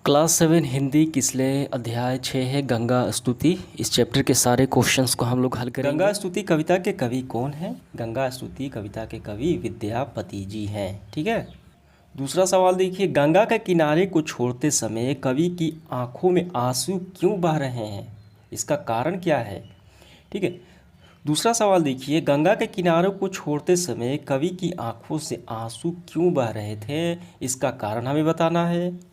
Class 7 Hindi किसले अध्याय 6 है गंगा स्तुति। इस चैप्टर के सारे क्वेश्चंस को हम लोग हल करेंगे। गंगा स्तुति कविता के कवि कौन हैं? गंगा स्तुति कविता के कवि विद्यापति जी हैं। ठीक है। दूसरा सवाल देखिए, गंगा के किनारे को छोड़ते समय कवि की आंखों में आंसू क्यों बह रहे हैं? इसका कारण क्या है? ठीक है। दूसरा सवाल देखिए, गंगा के किनारों को छोड़ते समय कवि की आंखों से आंसू क्यों बह रहे थे? इसका कारण हमें बताना है।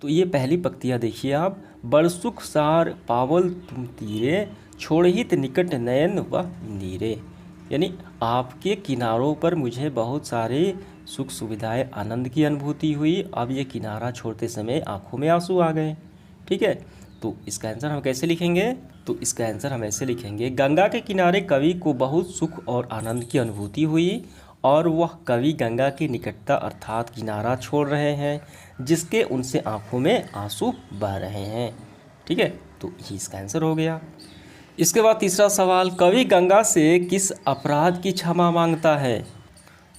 तो ये पहली पंक्तियाँ देखिए आप, बरसुख सार पावल तुम तीरे, छोड़हित निकट नयन वह नीरे। यानी आपके किनारों पर मुझे बहुत सारे सुख सुविधाएं आनंद की अनुभूति हुई, अब ये किनारा छोड़ते समय आंखों में आंसू आ गए। ठीक है। तो इसका आंसर हम कैसे लिखेंगे? तो इसका आंसर हम ऐसे लिखेंगे, गंगा के किनारे कवि को बहुत सुख और आनंद की अनुभूति हुई और वह कवि गंगा की निकटता अर्थात किनारा छोड़ रहे हैं, जिसके उनसे आंखों में आंसू बह रहे हैं। ठीक है। तो ये इसका आंसर हो गया। इसके बाद तीसरा सवाल, कवि गंगा से किस अपराध की क्षमा मांगता है?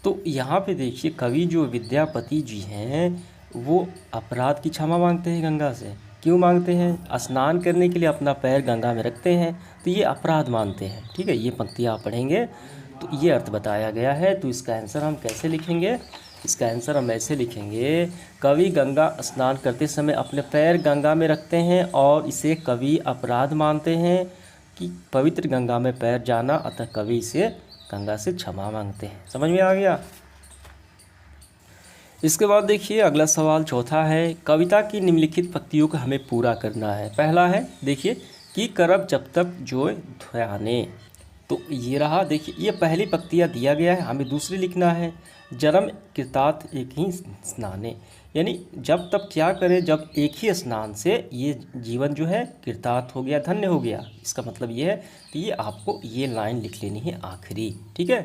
तो यहाँ पे देखिए, कवि जो विद्यापति जी हैं वो अपराध की क्षमा मांगते हैं गंगा से। क्यों मांगते हैं? स्नान करने के लिए अपना पैर गंगा में रखते हैं, तो ये अपराध मानते हैं। ठीक है। ये पंक्ति आप पढ़ेंगे तो ये अर्थ बताया गया है। तो इसका आंसर हम कैसे लिखेंगे? इसका आंसर हम ऐसे लिखेंगे, कवि गंगा स्नान करते समय अपने पैर गंगा में रखते हैं और इसे कवि अपराध मानते हैं कि पवित्र गंगा में पैर जाना, अतः कवि इसे गंगा से क्षमा मांगते हैं। समझ में आ गया? इसके बाद देखिए अगला सवाल चौथा है, कविता की निम्नलिखित पंक्तियों को हमें पूरा करना है। पहला है देखिए, कि करब जब तक जोय ध्याने। तो ये रहा, देखिए ये पहली पंक्तियाँ दिया गया है, हमें दूसरी लिखना है, जन्म कृतार्थ एक ही स्नाने। यानी जब तब क्या करें, जब एक ही स्नान से ये जीवन जो है कृतार्थ हो गया, धन्य हो गया। इसका मतलब ये है कि ये आपको ये लाइन लिख लेनी है आखिरी। ठीक है।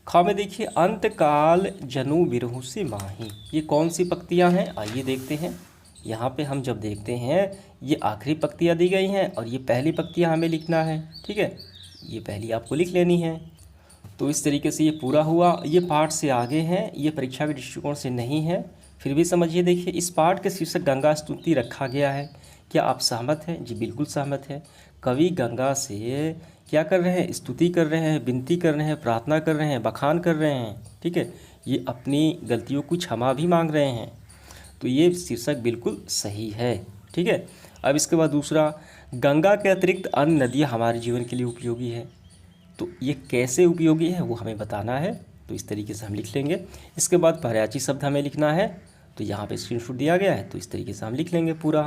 ख में देखिए, अंत काल जनु बिरहु से माही। ये कौन सी पंक्तियाँ हैं? आइए देखते हैं। यहाँ पे हम जब देखते हैं ये आखिरी पंक्तियाँ दी गई हैं और ये पहली पंक्तियाँ हमें लिखना है। ठीक है। ये पहली आपको लिख लेनी है। तो इस तरीके से ये पूरा हुआ। ये पाठ से आगे हैं, ये परीक्षा के दृष्टिकोण से नहीं है, फिर भी समझिए। देखिए इस पाठ के शीर्षक गंगा स्तुति रखा गया है। क्या आप सहमत हैं? जी बिल्कुल सहमत है। कवि गंगा से क्या कर रहे हैं? स्तुति कर रहे हैं, विनती कर रहे हैं, प्रार्थना कर रहे हैं, बखान कर रहे हैं। ठीक है। ये अपनी गलतियों की क्षमा भी मांग रहे हैं। तो ये शीर्षक बिल्कुल सही है। ठीक है। अब इसके बाद दूसरा, गंगा के अतिरिक्त अन्य नदियाँ हमारे जीवन के लिए उपयोगी है। तो ये कैसे उपयोगी है वो हमें बताना है। तो इस तरीके से हम लिख लेंगे। इसके बाद पर्यायवाची शब्द हमें लिखना है। तो यहाँ पे स्क्रीनशॉट दिया गया है, तो इस तरीके से हम लिख लेंगे पूरा।